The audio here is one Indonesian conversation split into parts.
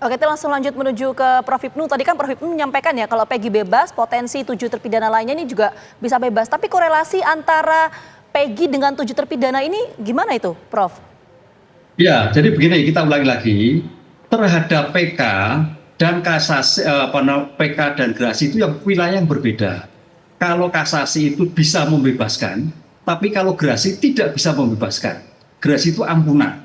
Oke, kita langsung lanjut menuju ke Prof. Hipnu. Tadi kan Prof. Hipnu menyampaikan ya kalau Peggy bebas, potensi 7 terpidana lainnya ini juga bisa bebas. Tapi korelasi antara Peggy dengan 7 terpidana ini gimana itu, Prof? Ya, jadi begini, kita ulangi lagi. Terhadap PK dan kasasi, PK dan gerasi itu yang wilayah yang berbeda. Kalau kasasi itu bisa membebaskan, tapi kalau gerasi tidak bisa membebaskan. Gerasi itu ampunan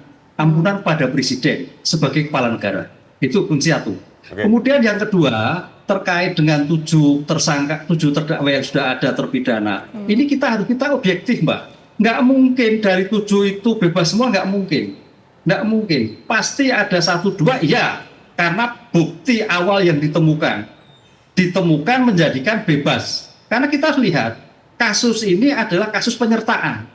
pada presiden sebagai kepala negara. Itu kunci satu. Kemudian yang kedua, terkait dengan 7 tersangka, 7 terdakwa yang sudah ada terpidana. Ini kita objektif, Mbak. Nggak mungkin dari 7 itu bebas semua, nggak mungkin. Nggak mungkin. Pasti ada 1-2, ya. Karena bukti awal yang ditemukan menjadikan bebas. Karena kita lihat, kasus ini adalah kasus penyertaan.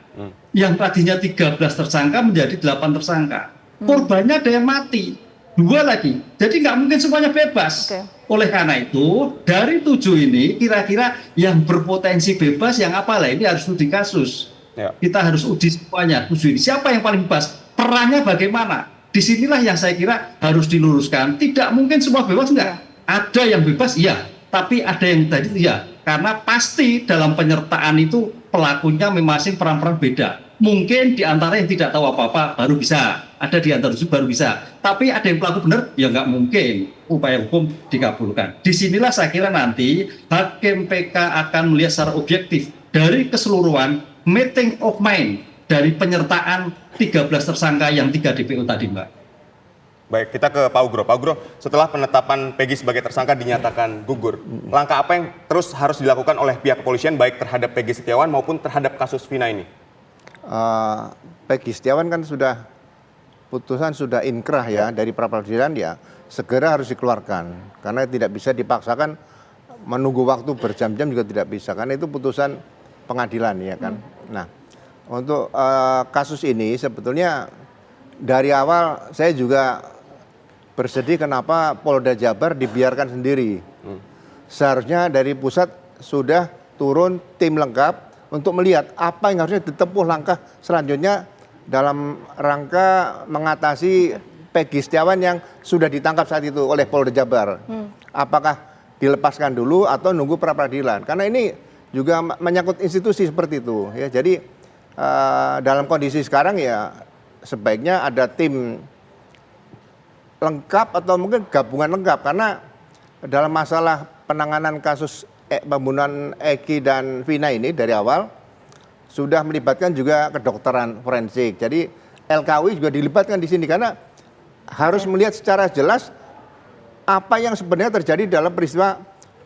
Yang tadinya 13 tersangka menjadi 8 tersangka. Korbannya ada yang mati. 2 lagi, jadi nggak mungkin semuanya bebas. Oleh karena itu, dari 7 ini kira-kira yang berpotensi bebas yang apalah ini harus uji kasus. Kita harus uji semuanya. 7 ini siapa yang paling bebas? Perannya bagaimana? Disinilah yang saya kira harus diluruskan. Tidak mungkin semua bebas, enggak. Ada yang bebas, iya. Tapi ada yang tadi iya. Karena pasti dalam penyertaan itu pelakunya masing peran-peran beda. Mungkin di antara yang tidak tahu apa-apa baru bisa. Ada di antara itu baru bisa. Tapi ada yang pelaku benar, ya nggak mungkin upaya hukum dikabulkan. Disinilah saya kira nanti Hakim PK akan melihat secara objektif dari keseluruhan meeting of mind dari penyertaan 13 tersangka yang 3 DPO tadi, Mbak. Baik, kita ke Pak Ugro. Pak Ugro, setelah penetapan Peggy sebagai tersangka dinyatakan gugur, langkah apa yang terus harus dilakukan oleh pihak kepolisian baik terhadap Peggy Setiawan maupun terhadap kasus Vina ini? Peggy Setiawan kan putusan sudah inkrah ya dari pra-peradilan, ya segera harus dikeluarkan karena tidak bisa dipaksakan menunggu waktu berjam-jam, juga tidak bisa karena itu putusan pengadilan ya kan. Nah, untuk kasus ini sebetulnya dari awal saya juga bersedih kenapa Polda Jabar dibiarkan sendiri. Seharusnya dari pusat sudah turun tim lengkap untuk melihat apa yang harusnya ditempuh langkah selanjutnya dalam rangka mengatasi Peggy Setiawan yang sudah ditangkap saat itu oleh Polda Jabar. Apakah dilepaskan dulu atau nunggu pra-peradilan? Karena ini juga menyangkut institusi seperti itu. Ya, jadi dalam kondisi sekarang ya sebaiknya ada tim lengkap atau mungkin gabungan lengkap, karena dalam masalah penanganan kasus pembunuhan Eki dan Vina ini dari awal sudah melibatkan juga kedokteran forensik. Jadi LKUI juga dilibatkan di sini karena harus melihat secara jelas apa yang sebenarnya terjadi dalam peristiwa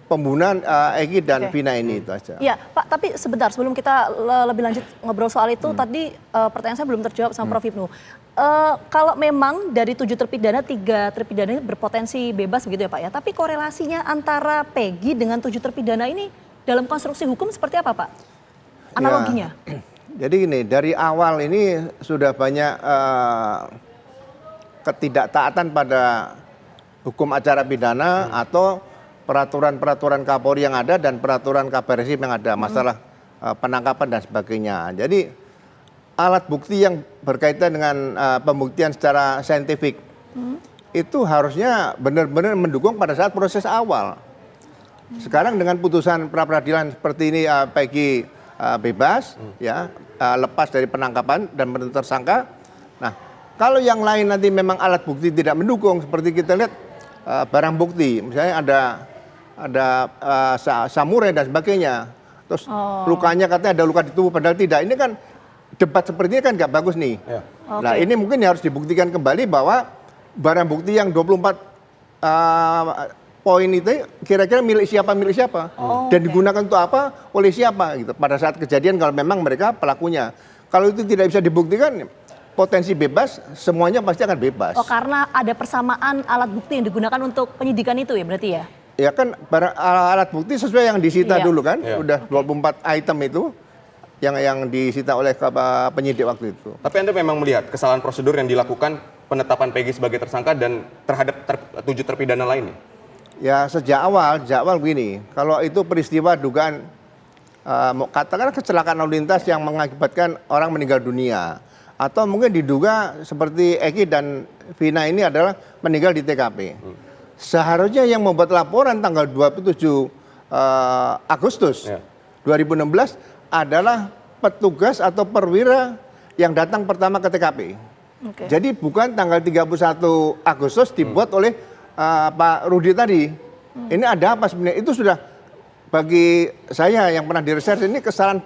pembunuhan Eki dan Vina ini, itu aja. Ya, Pak, tapi sebentar sebelum kita lebih lanjut ngobrol soal itu, tadi pertanyaan saya belum terjawab sama Prof. Hipnu. Kalau memang dari 7 terpidana, 3 terpidana ini berpotensi bebas begitu ya Pak ya, tapi korelasinya antara Peggy dengan 7 terpidana ini dalam konstruksi hukum seperti apa Pak? Analoginya? Ya, jadi gini, dari awal ini sudah banyak ketidaktaatan pada hukum acara pidana atau peraturan-peraturan Kapolri yang ada dan peraturan Kabar Reskrim yang ada, masalah penangkapan dan sebagainya. Jadi alat bukti yang berkaitan dengan pembuktian secara saintifik itu harusnya benar-benar mendukung pada saat proses awal. Sekarang dengan putusan pra-peradilan seperti ini, Peggy bebas, ya lepas dari penangkapan dan menjadi tersangka. Nah, kalau yang lain nanti memang alat bukti tidak mendukung, seperti kita lihat barang bukti, misalnya ada samurai dan sebagainya, terus lukanya katanya ada luka di tubuh padahal tidak. Ini kan debat seperti ini kan nggak bagus nih. Nah, ini mungkin harus dibuktikan kembali bahwa barang bukti yang 24 poin itu kira-kira milik siapa dan digunakan untuk apa, oleh siapa gitu pada saat kejadian kalau memang mereka pelakunya. Kalau itu tidak bisa dibuktikan, potensi bebas semuanya pasti akan bebas. Oh, karena ada persamaan alat bukti yang digunakan untuk penyidikan itu ya berarti ya? Ya kan alat bukti sesuai yang disita dulu kan, udah 24 item itu yang disita oleh penyidik waktu itu. Tapi Anda memang melihat kesalahan prosedur yang dilakukan penetapan Peggy sebagai tersangka dan terhadap 7 terpidana lainnya? Ya sejak awal begini, kalau itu peristiwa dugaan katakanlah kecelakaan lalu lintas yang mengakibatkan orang meninggal dunia atau mungkin diduga seperti Eki dan Vina ini adalah meninggal di TKP. Seharusnya yang membuat laporan tanggal 27 Agustus 2016 adalah petugas atau perwira yang datang pertama ke TKP. Jadi bukan tanggal 31 Agustus dibuat oleh Pak Rudi tadi. Ini ada apa sebenarnya? Itu sudah bagi saya yang pernah diresearch ini kesalahan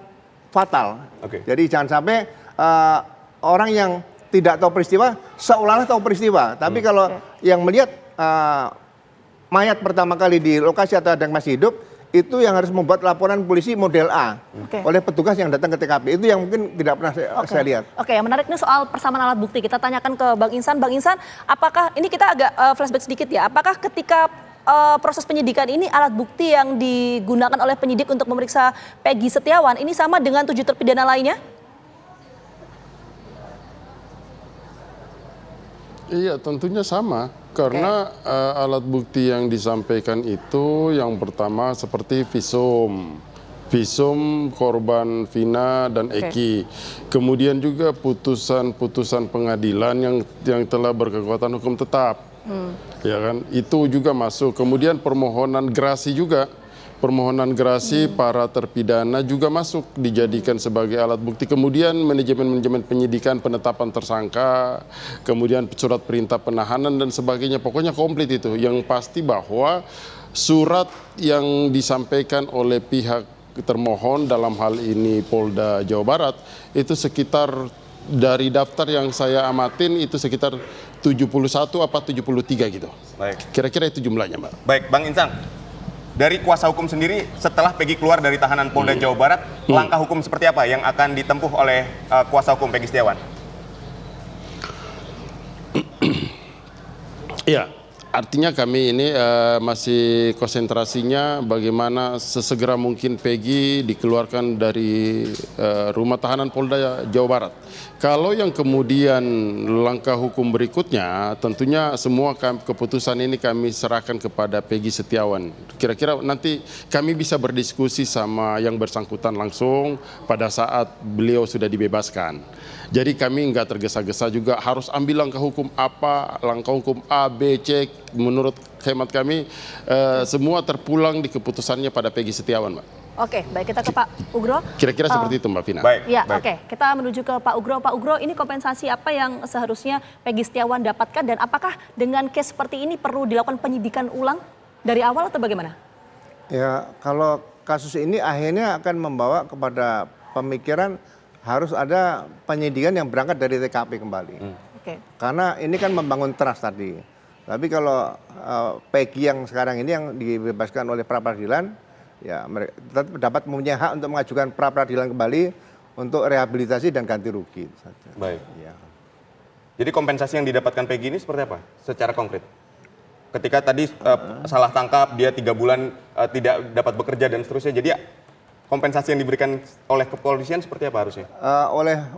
fatal. Jadi jangan sampai orang yang tidak tahu peristiwa seolah-olah tahu peristiwa. Tapi kalau yang melihat mayat pertama kali di lokasi atau ada yang masih hidup, itu yang harus membuat laporan polisi model A oleh petugas yang datang ke TKP. Itu yang mungkin tidak pernah saya lihat. Oke, yang menarik ini soal persamaan alat bukti. Kita tanyakan ke Bang Insan. Bang Insan, apakah, ini kita agak flashback sedikit ya, apakah ketika proses penyidikan ini alat bukti yang digunakan oleh penyidik untuk memeriksa Peggy Setiawan ini sama dengan 7 terpidana lainnya? Iya, tentunya sama. Karena alat bukti yang disampaikan itu yang pertama seperti visum korban Vina dan Eki. Kemudian juga putusan pengadilan yang telah berkekuatan hukum tetap. Ya kan? Itu juga masuk. Kemudian permohonan gerasi juga. Permohonan gerasi para terpidana juga masuk dijadikan sebagai alat bukti. Kemudian manajemen penyidikan, penetapan tersangka, kemudian surat perintah penahanan dan sebagainya. Pokoknya komplit itu. Yang pasti bahwa surat yang disampaikan oleh pihak termohon dalam hal ini Polda Jawa Barat itu sekitar dari daftar yang saya amatin itu sekitar 71 apa 73 gitu. Baik. Kira-kira itu jumlahnya, Mbak. Baik, Bang Insan. Dari kuasa hukum sendiri, setelah Peggy keluar dari tahanan Polda Jawa Barat, langkah hukum seperti apa yang akan ditempuh oleh kuasa hukum Peggy Setiawan? Iya, artinya kami ini masih konsentrasinya bagaimana sesegera mungkin Peggy dikeluarkan dari rumah tahanan Polda Jawa Barat. Kalau yang kemudian langkah hukum berikutnya, tentunya semua keputusan ini kami serahkan kepada Peggy Setiawan. Kira-kira nanti kami bisa berdiskusi sama yang bersangkutan langsung pada saat beliau sudah dibebaskan. Jadi kami nggak tergesa-gesa juga harus ambil langkah hukum apa, langkah hukum A, B, C. Menurut hemat kami semua terpulang di keputusannya pada Peggy Setiawan, Mbak. Oke, baik, kita ke Pak Ugro. Kira-kira seperti itu, Mbak Vina. Baik. Ya, baik. oke. Kita menuju ke Pak Ugro. Pak Ugro, ini kompensasi apa yang seharusnya Peggy Setiawan dapatkan dan apakah dengan case seperti ini perlu dilakukan penyidikan ulang dari awal atau bagaimana? Ya, kalau kasus ini akhirnya akan membawa kepada pemikiran harus ada penyidikan yang berangkat dari TKP kembali. Karena ini kan membangun trust tadi. Tapi kalau Peggy yang sekarang ini yang dibebaskan oleh pra peradilan, ya mereka tetap dapat mempunyai hak untuk mengajukan pra peradilan kembali untuk rehabilitasi dan ganti rugi. Baik. Ya. Jadi kompensasi yang didapatkan Peggy ini seperti apa? Secara konkret. Ketika tadi salah tangkap, dia 3 bulan tidak dapat bekerja dan seterusnya. Jadi kompensasi yang diberikan oleh kepolisian seperti apa harusnya?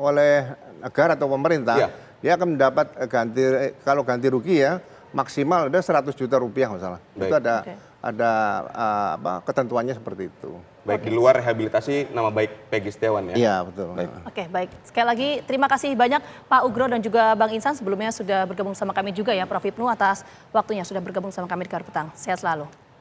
Oleh negara atau pemerintah, dia akan mendapat kalau ganti rugi ya maksimal ada 100 juta rupiah masalah. Itu ada ketentuannya seperti itu. Baik, di luar rehabilitasi nama baik Peggy Setiawan ya? Iya, betul. Baik. Oke, baik. Sekali lagi terima kasih banyak Pak Ugro dan juga Bang Insan sebelumnya sudah bergabung sama kami juga ya, Prof. Hipnu atas waktunya sudah bergabung sama kami di Gardu Petang. Sehat selalu.